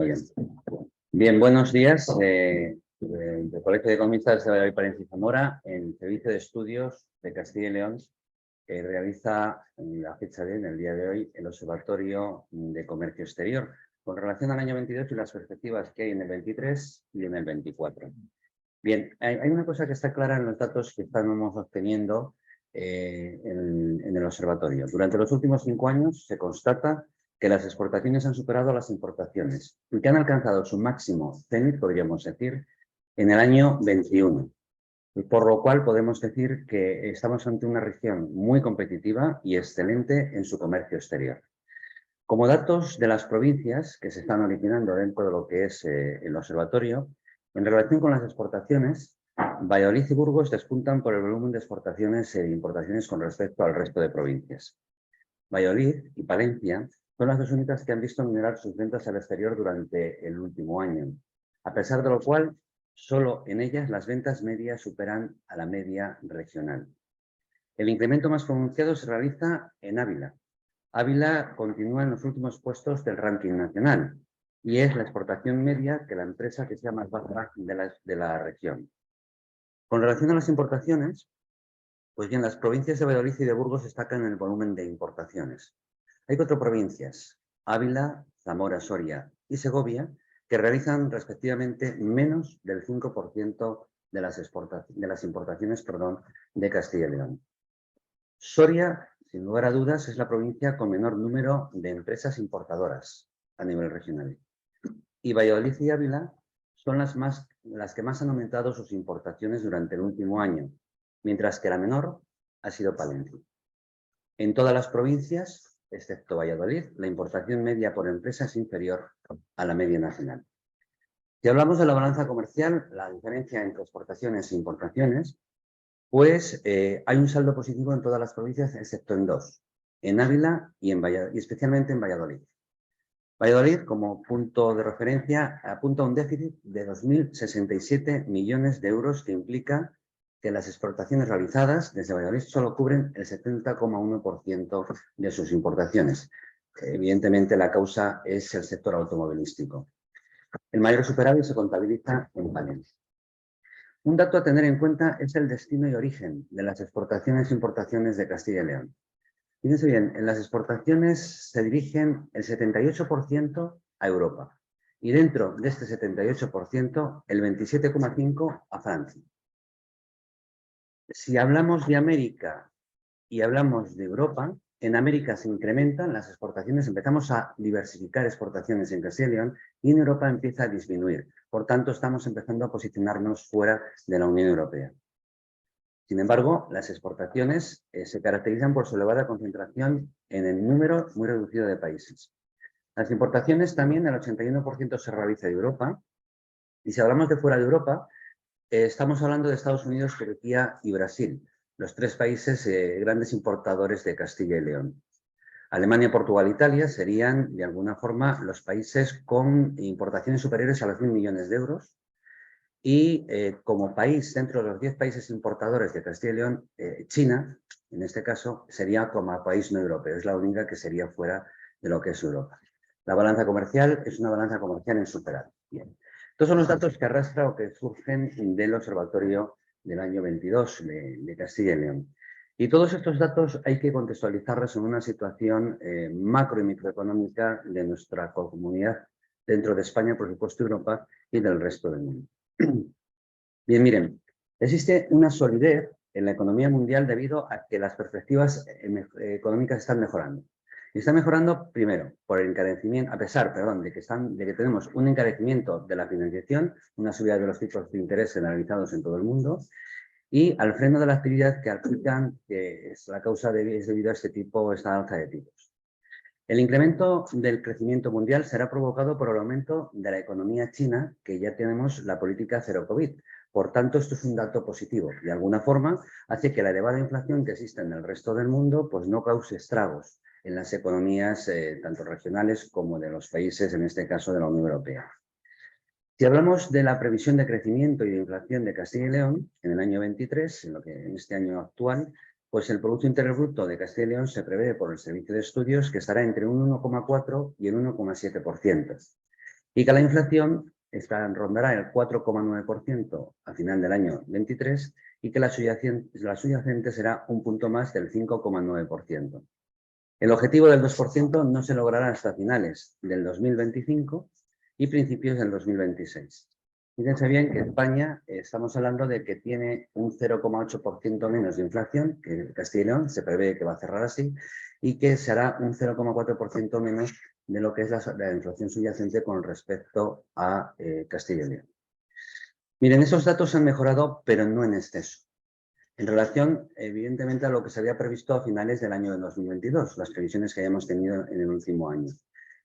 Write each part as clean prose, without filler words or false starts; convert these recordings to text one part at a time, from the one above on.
bien. Bien, buenos días. Del Colegio de Economistas de Valladolid, Palencia y Zamora, en el Servicio de Estudios de Castilla y León, realiza en la fecha en el día de hoy, el Observatorio de Comercio Exterior, con relación al año 22 y las perspectivas que hay en el 23 y en el 24. Bien, hay una cosa que está clara en los datos que estamos obteniendo en el observatorio. Durante los últimos 5 años se constata que las exportaciones han superado las importaciones y que han alcanzado su máximo cenit, podríamos decir, en el año 21. Por lo cual podemos decir que estamos ante una región muy competitiva y excelente en su comercio exterior. Como datos de las provincias que se están originando dentro de lo que es el observatorio, en relación con las exportaciones, Valladolid y Burgos despuntan por el volumen de exportaciones e importaciones con respecto al resto de provincias. Valladolid y Palencia son las dos únicas que han visto minar sus ventas al exterior durante el último año, a pesar de lo cual, solo en ellas las ventas medias superan a la media regional. El incremento más pronunciado se realiza en Ávila. Ávila continúa en los últimos puestos del ranking nacional y es la exportación media que la empresa que sea más baja de la región. Con relación a las importaciones, pues bien, las provincias de Valladolid y de Burgos destacan en el volumen de importaciones. Hay 4 provincias, Ávila, Zamora, Soria y Segovia, que realizan respectivamente menos del 5% de las importaciones de Castilla y León. Soria, sin lugar a dudas, es la provincia con menor número de empresas importadoras a nivel regional. Y Valladolid y Ávila son las que más han aumentado sus importaciones durante el último año, mientras que la menor ha sido Palencia. En todas las provincias, excepto Valladolid, la importación media por empresa es inferior a la media nacional. Si hablamos de la balanza comercial, la diferencia entre exportaciones e importaciones, pues hay un saldo positivo en todas las provincias, excepto en 2, en Ávila y especialmente en Valladolid. Valladolid, como punto de referencia, apunta a un déficit de 2.067 millones de euros, que implica que las exportaciones realizadas desde Valladolid solo cubren el 70,1% de sus importaciones. Evidentemente, la causa es el sector automovilístico. El mayor superávit se contabiliza en Palencia. Un dato a tener en cuenta es el destino y origen de las exportaciones e importaciones de Castilla y León. Fíjense bien, en las exportaciones se dirigen el 78% a Europa y dentro de este 78% el 27,5% a Francia. Si hablamos de América y hablamos de Europa, en América se incrementan las exportaciones, empezamos a diversificar exportaciones en Castilla y León y en Europa empieza a disminuir. Por tanto, estamos empezando a posicionarnos fuera de la Unión Europea. Sin embargo, las exportaciones se caracterizan por su elevada concentración en el número muy reducido de países. Las importaciones también, el 81% se realiza de Europa. Y si hablamos de fuera de Europa, estamos hablando de Estados Unidos, Turquía y Brasil, los 3 países grandes importadores de Castilla y León. Alemania, Portugal e Italia serían, de alguna forma, los países con importaciones superiores a los 1.000 millones de euros. Y como país, dentro de los 10 países importadores de Castilla y León, China, en este caso, sería como país no europeo. Es la única que sería fuera de lo que es Europa. La balanza comercial es una balanza comercial insuperable. Bien. Estos son los datos que arrastra o que surgen del observatorio del año 22 de Castilla y León. Y todos estos datos hay que contextualizarlos en una situación macro y microeconómica de nuestra comunidad dentro de España, por supuesto Europa y del resto del mundo. Bien, miren, existe una solidez en la economía mundial debido a que las perspectivas económicas están mejorando. Y están mejorando, primero, por el encarecimiento, a pesar, de que tenemos un encarecimiento de la financiación, una subida de los tipos de interés generalizados en todo el mundo, y al freno de la actividad que aplican, que es la causa es debido a esta alza de tipos. El incremento del crecimiento mundial será provocado por el aumento de la economía china, que ya tenemos la política cero COVID. Por tanto, esto es un dato positivo. De alguna forma, hace que la elevada inflación que existe en el resto del mundo pues no cause estragos en las economías tanto regionales como de los países, en este caso de la Unión Europea. Si hablamos de la previsión de crecimiento y de inflación de Castilla y León en el año 23, en este año actual, pues el Producto Interior Bruto de Castilla y León se prevé por el Servicio de Estudios que estará entre un 1,4 y el 1,7%. y que la inflación rondará el 4,9% a final del año 23 y que la subyacente será un punto más del 5,9%. El objetivo del 2% no se logrará hasta finales del 2025 y principios del 2026. Fíjense bien que España, estamos hablando de que tiene un 0,8% menos de inflación, que Castilla y León se prevé que va a cerrar así, y que será un 0,4% menos de lo que es la inflación subyacente con respecto a Castilla y León. Miren, esos datos han mejorado, pero no en exceso. En relación, evidentemente, a lo que se había previsto a finales del año de 2022, las previsiones que hayamos tenido en el último año,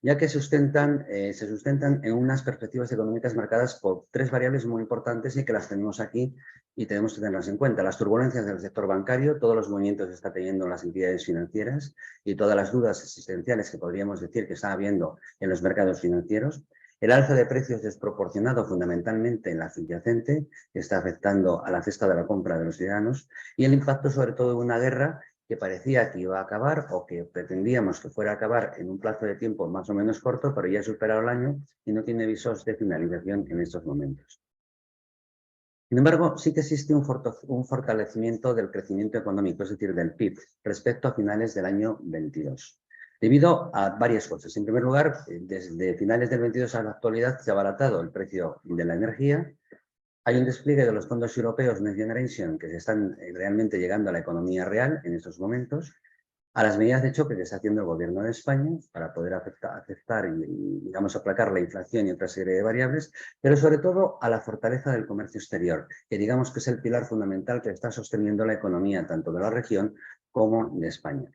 ya que se sustentan en unas perspectivas económicas marcadas por tres variables muy importantes y que las tenemos aquí y tenemos que tenerlas en cuenta. Las turbulencias del sector bancario, todos los movimientos que está teniendo las entidades financieras y todas las dudas existenciales que podríamos decir que está habiendo en los mercados financieros. El alza de precios desproporcionado fundamentalmente en la subyacente, que está afectando a la cesta de la compra de los ciudadanos, y el impacto sobre todo de una guerra que parecía que iba a acabar o que pretendíamos que fuera a acabar en un plazo de tiempo más o menos corto, pero ya ha superado el año y no tiene visos de finalización en estos momentos. Sin embargo, sí que existe un fortalecimiento del crecimiento económico, es decir, del PIB, respecto a finales del año 22. Debido a varias cosas. En primer lugar, desde finales del 22 a la actualidad se ha abaratado el precio de la energía. Hay un despliegue de los fondos europeos Next Generation que se están realmente llegando a la economía real en estos momentos, a las medidas de choque que está haciendo el Gobierno de España para poder aceptar y, digamos, aplacar la inflación y otra serie de variables, pero sobre todo a la fortaleza del comercio exterior, que digamos que es el pilar fundamental que está sosteniendo la economía tanto de la región como de España.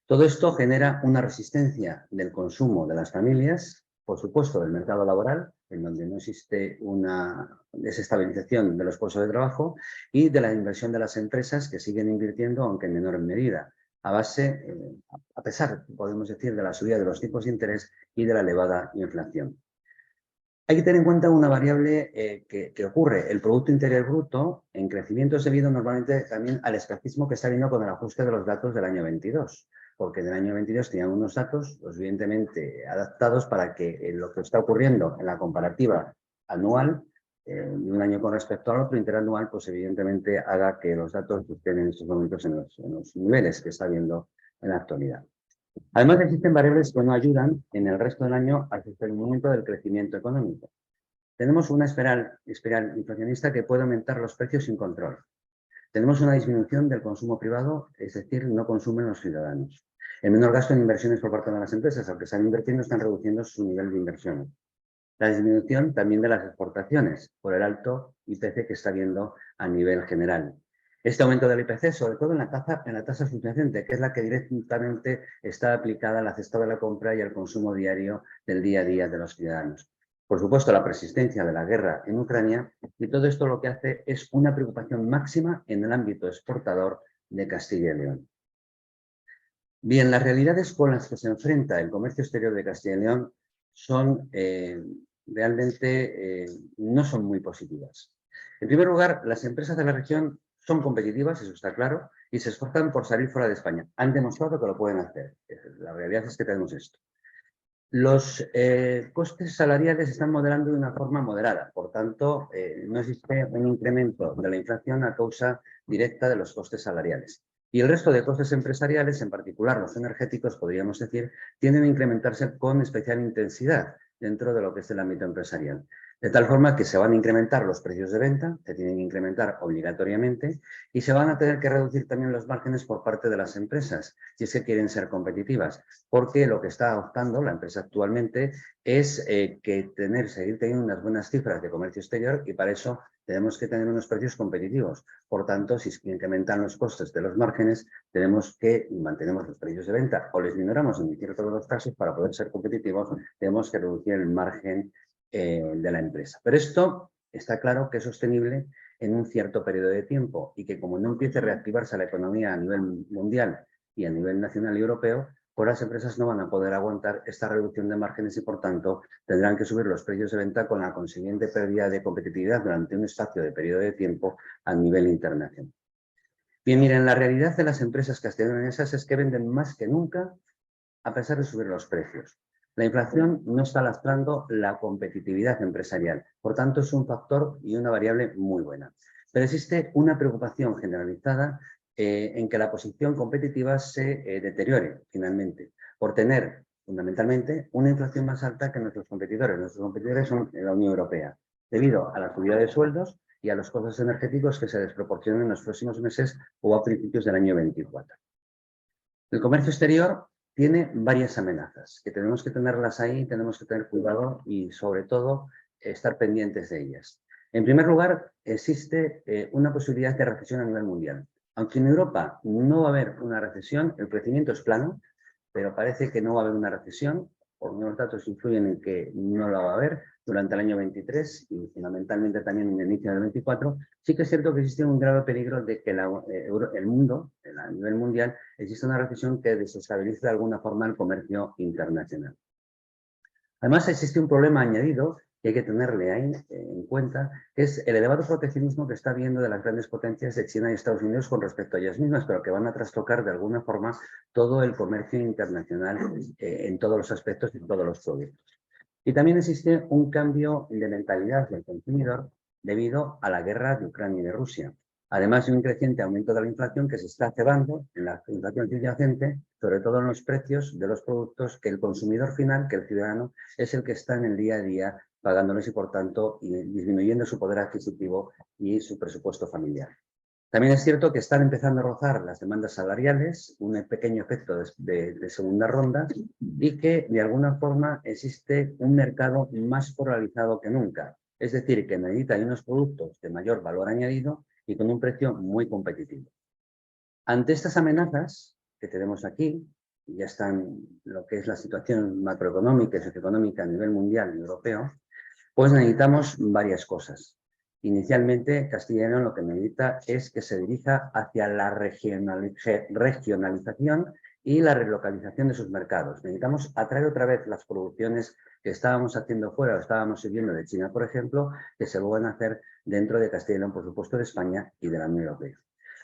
Todo esto genera una resistencia del consumo de las familias, por supuesto del mercado laboral, en donde no existe una desestabilización de los puestos de trabajo, y de la inversión de las empresas que siguen invirtiendo, aunque en menor medida, a base, a pesar, podemos decir, de la subida de los tipos de interés y de la elevada inflación. Hay que tener en cuenta una variable que ocurre. El Producto Interior Bruto en crecimiento es debido normalmente también al escapismo que está habiendo con el ajuste de los datos del año 22, porque en el año 22 tenían unos datos, pues, evidentemente, adaptados para que lo que está ocurriendo en la comparativa anual de un año con respecto al otro, interanual, pues evidentemente haga que los datos estén en estos momentos en los niveles que está habiendo en la actualidad. Además, existen variables que no ayudan en el resto del año al sostenimiento del crecimiento económico. Tenemos una espiral inflacionista que puede aumentar los precios sin control. Tenemos una disminución del consumo privado, es decir, no consumen los ciudadanos. El menor gasto en inversiones por parte de las empresas, aunque están invirtiendo, están reduciendo su nivel de inversiones. La disminución también de las exportaciones por el alto IPC que está habiendo a nivel general. Este aumento del IPC, sobre todo en la tasa subyacente, que es la que directamente está aplicada a la cesta de la compra y al consumo diario del día a día de los ciudadanos. Por supuesto, la persistencia de la guerra en Ucrania, y todo esto lo que hace es una preocupación máxima en el ámbito exportador de Castilla y León. Bien, las realidades con las que se enfrenta el comercio exterior de Castilla y León son realmente no son muy positivas. En primer lugar, las empresas de la región son competitivas, eso está claro, y se esfuerzan por salir fuera de España. Han demostrado que lo pueden hacer. La realidad es que tenemos esto. Los costes salariales están moderando de una forma moderada, por tanto, no existe un incremento de la inflación a causa directa de los costes salariales. Y el resto de costes empresariales, en particular los energéticos, podríamos decir, tienden a incrementarse con especial intensidad dentro de lo que es el ámbito empresarial. De tal forma que se van a incrementar los precios de venta, se tienen que incrementar obligatoriamente, y se van a tener que reducir también los márgenes por parte de las empresas, si es que quieren ser competitivas, porque lo que está optando la empresa actualmente es seguir teniendo unas buenas cifras de comercio exterior, y para eso tenemos que tener unos precios competitivos. Por tanto, si incrementan los costes de los márgenes, tenemos que mantenemos los precios de venta o les minoramos en ciertos de los casos para poder ser competitivos, tenemos que reducir el margen de la empresa. Pero esto está claro que es sostenible en un cierto periodo de tiempo y que como no empiece a reactivarse la economía a nivel mundial y a nivel nacional y europeo, pues las empresas no van a poder aguantar esta reducción de márgenes y, por tanto, tendrán que subir los precios de venta con la consiguiente pérdida de competitividad durante un espacio de periodo de tiempo a nivel internacional. Bien, miren, la realidad de las empresas castellanesas es que venden más que nunca a pesar de subir los precios. La inflación no está lastrando la competitividad empresarial, por tanto es un factor y una variable muy buena. Pero existe una preocupación generalizada en que la posición competitiva se deteriore finalmente, por tener fundamentalmente una inflación más alta que nuestros competidores. Nuestros competidores son la Unión Europea, debido a la subida de sueldos y a los costos energéticos que se desproporcionan en los próximos meses o a principios del año 24. El comercio exterior tiene varias amenazas, que tenemos que tenerlas ahí, tenemos que tener cuidado y, sobre todo, estar pendientes de ellas. En primer lugar, existe una posibilidad de recesión a nivel mundial. Aunque en Europa no va a haber una recesión, el crecimiento es plano, pero parece que no va a haber una recesión, por unos datos influyen en que no la va a haber durante el año 23 y fundamentalmente también en el inicio del 24, sí que es cierto que existe un grave peligro de que el mundo, a nivel mundial, existe una recesión que desestabilice de alguna forma el comercio internacional. Además, existe un problema añadido que hay que tenerle ahí en cuenta, que es el elevado proteccionismo que está habiendo de las grandes potencias de China y Estados Unidos con respecto a ellas mismas, pero que van a trastocar de alguna forma todo el comercio internacional en todos los aspectos y en todos los productos. Y también existe un cambio de mentalidad del consumidor debido a la guerra de Ucrania y de Rusia. Además de un creciente aumento de la inflación que se está cebando en la inflación subyacente, sobre todo en los precios de los productos que el consumidor final, que el ciudadano, es el que está en el día a día pagándoles y, por tanto, disminuyendo su poder adquisitivo y su presupuesto familiar. También es cierto que están empezando a rozar las demandas salariales, un pequeño efecto de segunda ronda, y que de alguna forma existe un mercado más polarizado que nunca. Es decir, que necesita unos productos de mayor valor añadido y con un precio muy competitivo. Ante estas amenazas que tenemos aquí, y ya están lo que es la situación macroeconómica y socioeconómica a nivel mundial y europeo, pues necesitamos varias cosas. Inicialmente, Castilla y León lo que necesita es que se dirija hacia la regionalización y la relocalización de sus mercados. Necesitamos atraer otra vez las producciones que estábamos haciendo fuera o estábamos sirviendo de China, por ejemplo, que se vuelvan a hacer dentro de Castilla y León, por supuesto, de España y de la Unión Europea.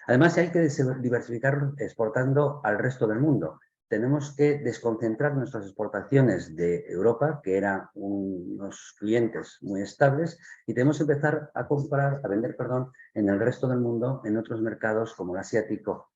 Además, hay que diversificar exportando al resto del mundo. Tenemos que desconcentrar nuestras exportaciones de Europa, que eran unos clientes muy estables, y tenemos que empezar a vender en el resto del mundo, en otros mercados como el asiático,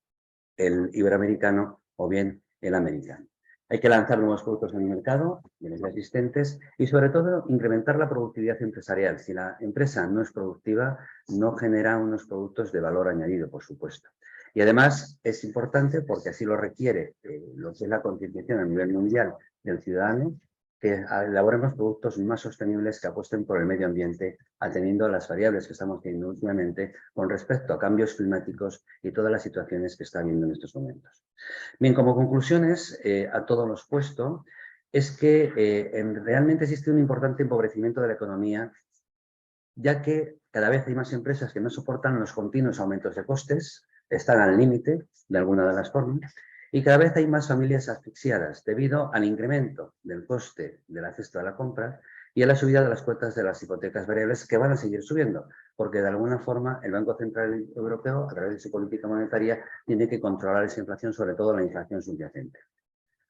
el iberoamericano o bien el americano. Hay que lanzar nuevos productos en el mercado, de los existentes, y sobre todo incrementar la productividad empresarial. Si la empresa no es productiva, no genera unos productos de valor añadido, por supuesto. Y además es importante, porque así lo requiere lo que es la concienciación a nivel mundial del ciudadano, que elaboremos productos más sostenibles que apuesten por el medio ambiente, atendiendo a las variables que estamos teniendo últimamente con respecto a cambios climáticos y todas las situaciones que está habiendo en estos momentos. Bien, como conclusiones a todo lo expuesto, es que realmente existe un importante empobrecimiento de la economía, ya que cada vez hay más empresas que no soportan los continuos aumentos de costes, están al límite de alguna de las formas, y cada vez hay más familias asfixiadas debido al incremento del coste de la cesta de la compra y a la subida de las cuotas de las hipotecas variables, que van a seguir subiendo, porque de alguna forma el Banco Central Europeo, a través de su política monetaria, tiene que controlar esa inflación, sobre todo la inflación subyacente.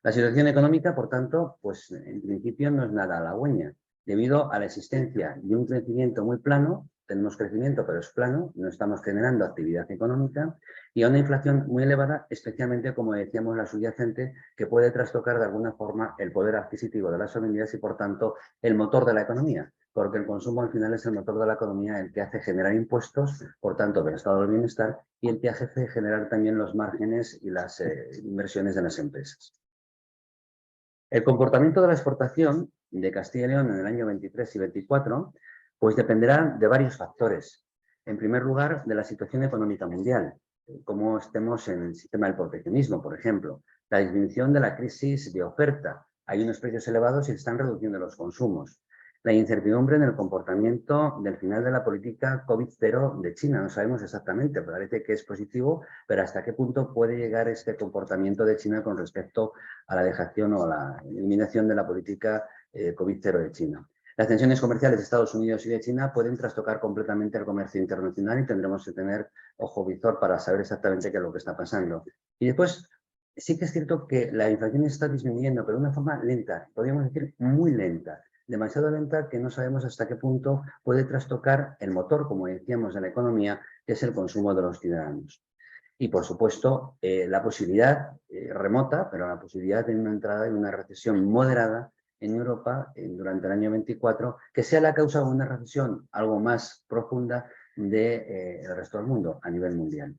La situación económica, por tanto, pues en principio no es nada halagüeña, debido a la existencia de un crecimiento muy plano. Tenemos crecimiento, pero es plano, no estamos generando actividad económica, y a una inflación muy elevada, especialmente, como decíamos, la subyacente, que puede trastocar de alguna forma el poder adquisitivo de las familias y, por tanto, el motor de la economía, porque el consumo al final es el motor de la economía, el que hace generar impuestos, por tanto, del estado del bienestar, y el que hace generar también los márgenes y las inversiones de las empresas. El comportamiento de la exportación de Castilla y León en el año 23 y 24 pues dependerá de varios factores. En primer lugar, de la situación económica mundial, cómo estemos en el sistema del proteccionismo, por ejemplo, la disminución de la crisis de oferta. Hay unos precios elevados y se están reduciendo los consumos. La incertidumbre en el comportamiento del final de la política COVID-0 de China. No sabemos exactamente, parece que es positivo, pero hasta qué punto puede llegar este comportamiento de China con respecto a la dejación o a la eliminación de la política COVID-0 de China. Las tensiones comerciales de Estados Unidos y de China pueden trastocar completamente el comercio internacional y tendremos que tener ojo visor para saber exactamente qué es lo que está pasando. Y después, sí que es cierto que la inflación está disminuyendo, pero de una forma lenta, podríamos decir muy lenta, demasiado lenta que no sabemos hasta qué punto puede trastocar el motor, como decíamos, de la economía, que es el consumo de los ciudadanos. Y, por supuesto, la posibilidad remota, pero la posibilidad de una entrada en una recesión moderada en Europa durante el año 24, que sea la causa de una recesión algo más profunda del resto del mundo, a nivel mundial.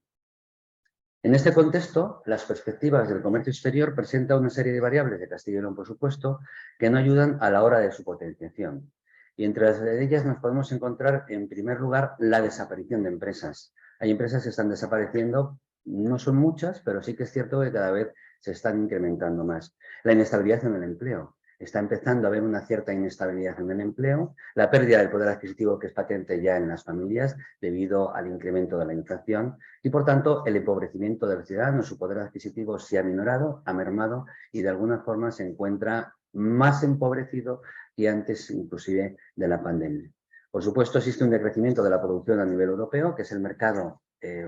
En este contexto, las perspectivas del comercio exterior presentan una serie de variables de Castilla y León, por supuesto, que no ayudan a la hora de su potenciación. Y entre ellas nos podemos encontrar, en primer lugar, la desaparición de empresas. Hay empresas que están desapareciendo, no son muchas, pero sí que es cierto que cada vez se están incrementando más. La inestabilidad en el empleo. Está empezando a haber una cierta inestabilidad en el empleo, la pérdida del poder adquisitivo que es patente ya en las familias debido al incremento de la inflación y, por tanto, el empobrecimiento del ciudadano. Su poder adquisitivo se ha minorado, ha mermado y de alguna forma se encuentra más empobrecido que antes inclusive de la pandemia. Por supuesto, existe un decrecimiento de la producción a nivel europeo, que es el mercado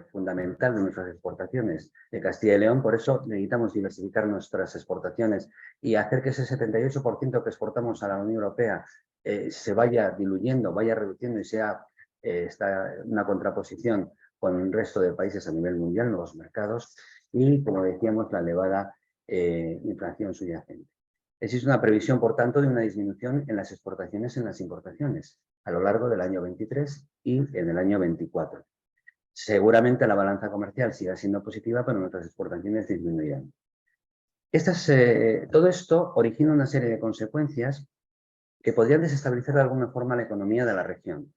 fundamental de nuestras exportaciones de Castilla y León. Por eso necesitamos diversificar nuestras exportaciones y hacer que ese 78% que exportamos a la Unión Europea se vaya diluyendo, vaya reduciendo y sea una contraposición con el resto de países a nivel mundial, nuevos mercados y, como decíamos, la elevada inflación subyacente. Existe una previsión, por tanto, de una disminución en las exportaciones y en las importaciones a lo largo del año 23 y en el año 24. Seguramente la balanza comercial siga siendo positiva, pero nuestras exportaciones disminuirán. Todo esto origina una serie de consecuencias que podrían desestabilizar de alguna forma la economía de la región.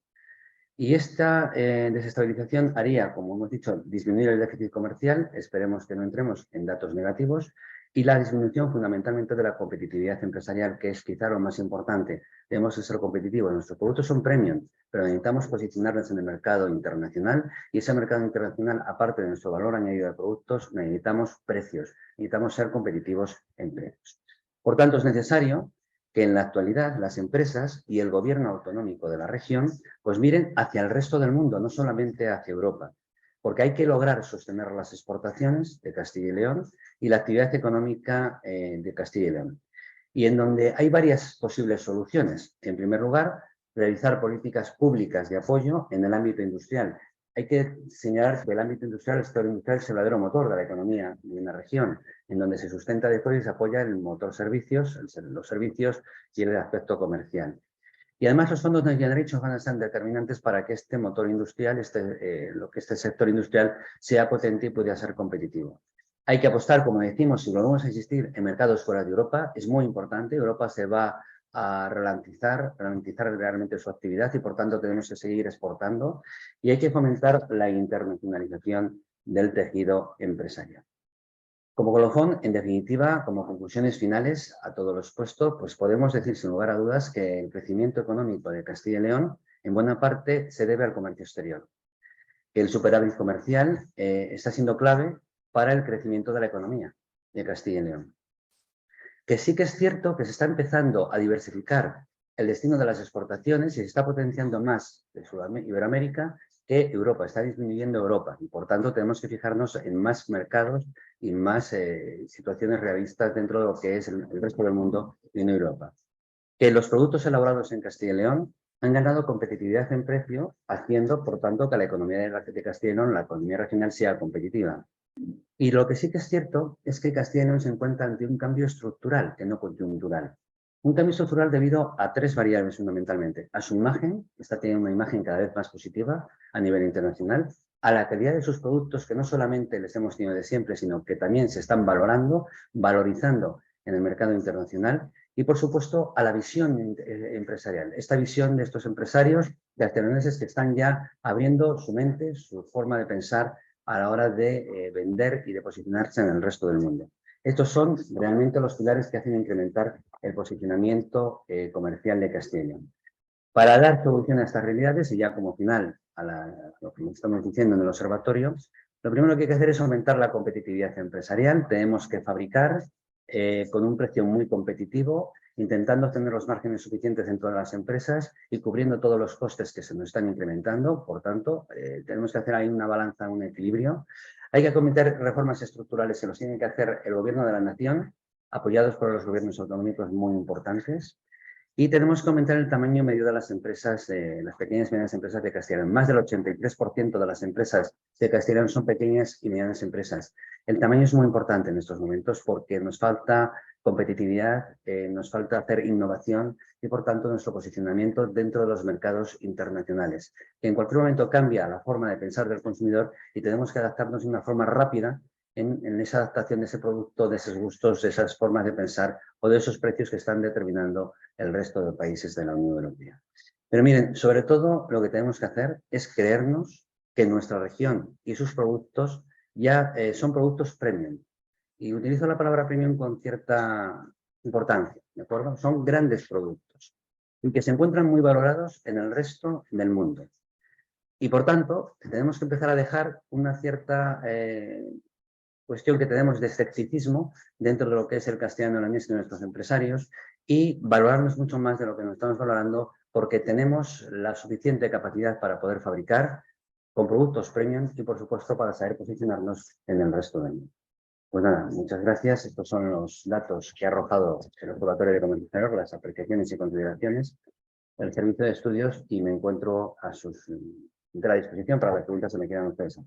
Y esta desestabilización haría, como hemos dicho, disminuir el déficit comercial, esperemos que no entremos en datos negativos, y la disminución fundamentalmente de la competitividad empresarial, que es quizá lo más importante. Debemos ser competitivos, nuestros productos son premium, pero necesitamos posicionarlos en el mercado internacional y ese mercado internacional, aparte de nuestro valor añadido de productos, necesitamos precios, necesitamos ser competitivos en precios. Por tanto, es necesario que en la actualidad las empresas y el gobierno autonómico de la región pues miren hacia el resto del mundo, no solamente hacia Europa, porque hay que lograr sostener las exportaciones de Castilla y León y la actividad económica de Castilla y León. Y en donde hay varias posibles soluciones. En primer lugar, realizar políticas públicas de apoyo en el ámbito industrial. Hay que señalar que el ámbito industrial, el sector industrial, es el verdadero motor de la economía de una región, en donde se sustenta después y se apoya el motor servicios, los servicios y el aspecto comercial. Y además los fondos Next Generation van a ser determinantes para que este motor industrial, este sector industrial, sea potente y pueda ser competitivo. Hay que apostar, como decimos, si volvemos a existir en mercados fuera de Europa, es muy importante. Europa se va a ralentizar realmente su actividad y, por tanto, tenemos que seguir exportando y hay que fomentar la internacionalización del tejido empresarial. Como colofón, en definitiva, como conclusiones finales a todo lo expuesto, pues podemos decir sin lugar a dudas que el crecimiento económico de Castilla y León en buena parte se debe al comercio exterior. Que el superávit comercial está siendo clave para el crecimiento de la economía de Castilla y León. Que sí que es cierto que se está empezando a diversificar el destino de las exportaciones y se está potenciando más de Iberoamérica que Europa, está disminuyendo Europa y por tanto tenemos que fijarnos en más mercados y más situaciones realistas dentro de lo que es el resto del mundo y no Europa. Que los productos elaborados en Castilla y León han ganado competitividad en precio, haciendo por tanto que la economía de Castilla y León, la economía regional, sea competitiva. Y lo que sí que es cierto es que Castilla y León se encuentra ante un cambio estructural, que no coyuntural. Un cambio estructural debido a tres variables fundamentalmente. A su imagen, está teniendo una imagen cada vez más positiva a nivel internacional, a la calidad de sus productos, que no solamente les hemos tenido de siempre, sino que también se están valorizando en el mercado internacional, y por supuesto a la visión empresarial. Esta visión de estos empresarios, de accionistas que están ya abriendo su mente, su forma de pensar a la hora de vender y de posicionarse en el resto del mundo. Estos son realmente los pilares que hacen incrementar el posicionamiento comercial de Castilla y León. Para dar solución a estas realidades, y ya como final a lo que estamos diciendo en el observatorio, lo primero que hay que hacer es aumentar la competitividad empresarial. Tenemos que fabricar con un precio muy competitivo, intentando tener los márgenes suficientes en todas las empresas y cubriendo todos los costes que se nos están incrementando. Por tanto, tenemos que hacer ahí una balanza, un equilibrio. Hay que acometer reformas estructurales que los tiene que hacer el Gobierno de la Nación, apoyados por los gobiernos autonómicos muy importantes. Y tenemos que aumentar el tamaño medio de las empresas, las pequeñas y medianas empresas de Castilla y León. Más del 83% de las empresas de Castilla y León son pequeñas y medianas empresas. El tamaño es muy importante en estos momentos porque nos falta competitividad, nos falta hacer innovación y, por tanto, nuestro posicionamiento dentro de los mercados internacionales. Que en cualquier momento cambia la forma de pensar del consumidor y tenemos que adaptarnos de una forma rápida en esa adaptación de ese producto, de esos gustos, de esas formas de pensar o de esos precios que están determinando el resto de países de la Unión Europea. Pero miren, sobre todo lo que tenemos que hacer es creernos que nuestra región y sus productos ya son productos premium. Y utilizo la palabra premium con cierta importancia, ¿de acuerdo? Son grandes productos y que se encuentran muy valorados en el resto del mundo. Y por tanto, tenemos que empezar a dejar una cierta cuestión que tenemos de escepticismo dentro de lo que es el castellano leonés de nuestros empresarios y valorarnos mucho más de lo que nos estamos valorando porque tenemos la suficiente capacidad para poder fabricar con productos premium y, por supuesto, para saber posicionarnos en el resto del mundo. Pues nada, muchas gracias. Estos son los datos que ha arrojado el Observatorio de Comercio Exterior, las apreciaciones y consideraciones del Servicio de Estudios y me encuentro a la disposición para las preguntas que me quieran ustedes.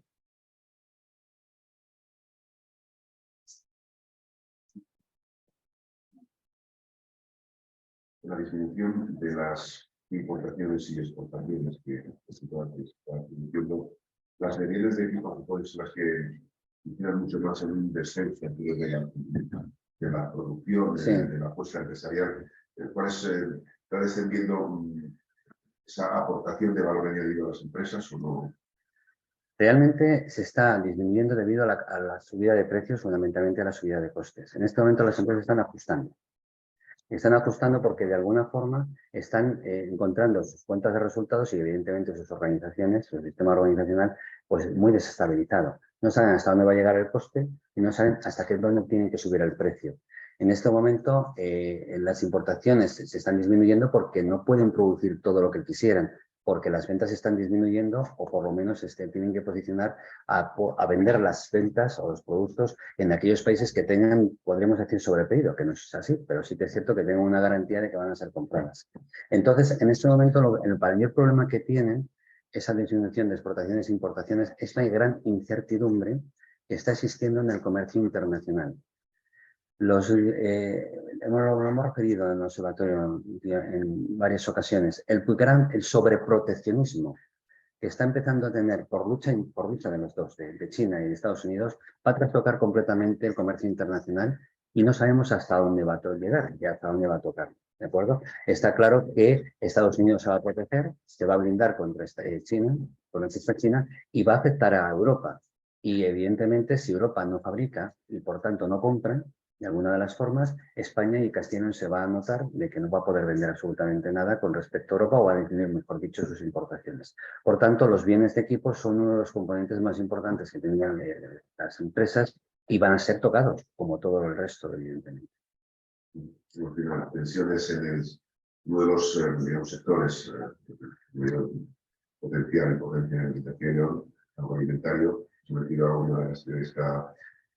La disminución de las importaciones y exportaciones que está disminuyendo, las medidas de equipo son las que incidan mucho más en un descenso de la producción, Sí. de la apuesta empresarial. ¿Cuál está descendiendo esa aportación de valor añadido a las empresas o no? Realmente se está disminuyendo debido a la subida de precios, fundamentalmente a la subida de costes. En este momento las empresas están ajustando. Están ajustando porque de alguna forma están encontrando sus cuentas de resultados y evidentemente sus organizaciones, su sistema organizacional, pues muy desestabilizado. No saben hasta dónde va a llegar el coste y no saben hasta qué punto tienen que subir el precio. En este momento las importaciones se están disminuyendo porque no pueden producir todo lo que quisieran, porque las ventas están disminuyendo o por lo menos tienen que posicionar a vender las ventas o los productos en aquellos países que tengan, podríamos decir, sobrepedido, que no es así, pero sí que es cierto que tengan una garantía de que van a ser compradas. Entonces, en este momento, el mayor problema que tienen esa disminución de exportaciones e importaciones es la gran incertidumbre que está existiendo en el comercio internacional. Lo hemos referido en el observatorio en varias ocasiones. El sobreproteccionismo que está empezando a tener por lucha de los dos, de China y de Estados Unidos, va a trastocar completamente el comercio internacional y no sabemos hasta dónde va a llegar y hasta dónde va a tocar. ¿De acuerdo? Está claro que Estados Unidos se va a proteger, se va a blindar contra China, con esta China, y va a afectar a Europa. Y evidentemente, si Europa no fabrica y por tanto no compra, de alguna de las formas, España y Castilla y León se va a notar de que no va a poder vender absolutamente nada con respecto a Europa o va a disminuir, mejor dicho, sus importaciones. Por tanto, los bienes de equipo son uno de los componentes más importantes que tendrían las empresas y van a ser tocados, como todo el resto, evidentemente. Las tensiones en uno de los digamos, sectores potencial y potencia en el agroalimentario, sometido a una de las que está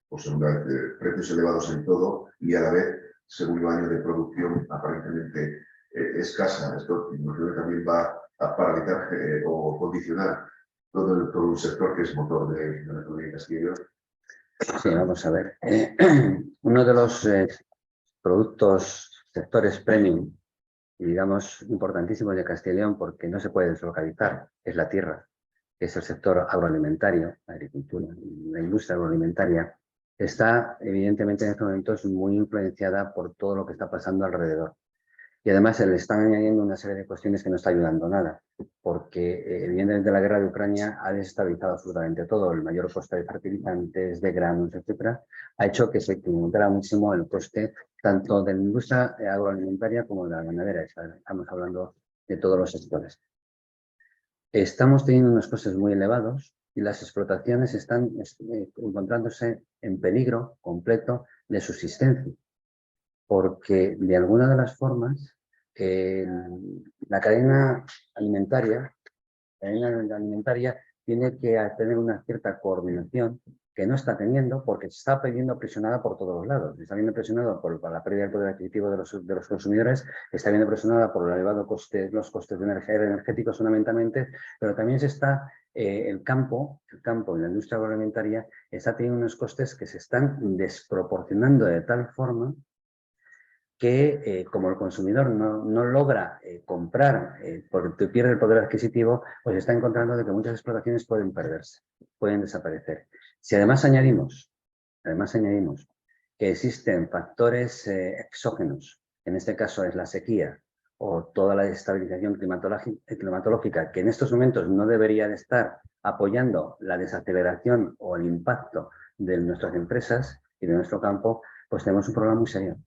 por segunda vez, precios elevados en todo y a la vez segundo año de producción aparentemente escasa. Esto también va a paralizar o condicionar todo un sector que es motor de la economía de Castilla y León. Sí, vamos a ver. Uno de los sectores premium, y digamos importantísimos de Castilla y León porque no se puede deslocalizar, es la tierra, que es el sector agroalimentario, la agricultura, la industria agroalimentaria, está evidentemente en estos momentos muy influenciada por todo lo que está pasando alrededor. Y además se le están añadiendo una serie de cuestiones que no está ayudando nada, porque evidentemente la guerra de Ucrania ha desestabilizado absolutamente todo. El mayor coste de fertilizantes, de granos, etcétera, ha hecho que se incrementara muchísimo el coste tanto de la industria agroalimentaria como de la ganadera. Estamos hablando de todos los sectores. Estamos teniendo unos costes muy elevados y las explotaciones están encontrándose en peligro completo de subsistencia. porque de alguna de las formas la cadena alimentaria tiene que tener una cierta coordinación que no está teniendo porque se está viendo presionada por todos los lados. Está viendo presionada por la pérdida del poder adquisitivo de los consumidores, está viendo presionada por el elevado coste, los costes energéticos fundamentalmente, pero también se está, el campo y la industria agroalimentaria está teniendo unos costes que se están desproporcionando de tal forma que como el consumidor no logra comprar porque pierde el poder adquisitivo, pues está encontrando de que muchas explotaciones pueden perderse, pueden desaparecer. Si además añadimos que existen factores exógenos, en este caso es la sequía o toda la estabilización climatológica, que en estos momentos no debería de estar apoyando la desaceleración o el impacto de nuestras empresas y de nuestro campo, pues tenemos un problema muy serio,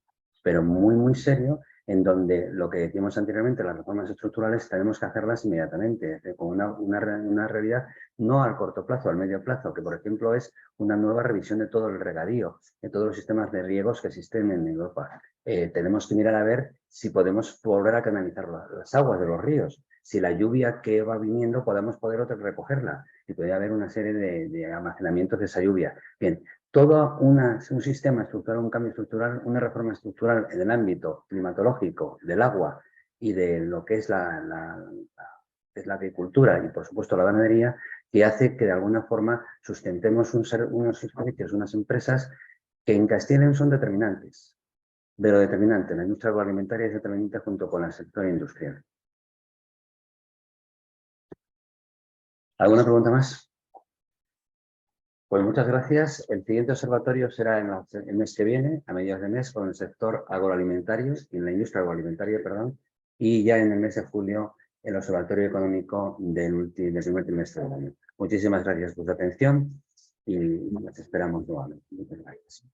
pero muy, muy serio, en donde lo que decíamos anteriormente, las reformas estructurales, tenemos que hacerlas inmediatamente, con una realidad no al corto plazo, al medio plazo, que por ejemplo es una nueva revisión de todo el regadío, de todos los sistemas de riegos que existen en Europa. Tenemos que mirar a ver si podemos volver a canalizar las aguas de los ríos, si la lluvia que va viniendo podemos poder recogerla y podría haber una serie de almacenamientos de esa lluvia. Bien, todo un sistema estructural, un cambio estructural, una reforma estructural en el ámbito climatológico, del agua y de lo que es la agricultura y, por supuesto, la ganadería, que hace que de alguna forma sustentemos unos servicios, unas empresas que en Castilla y León son determinantes, pero determinante. La industria agroalimentaria es determinante junto con el sector industrial. ¿Alguna pregunta más? Pues muchas gracias. El siguiente observatorio será el mes que viene, a mediados de mes, con el sector agroalimentario, en la industria agroalimentaria, perdón, y ya en el mes de julio el observatorio económico del primer trimestre del año. Muchísimas gracias por su atención y nos esperamos nuevamente. Muchas gracias.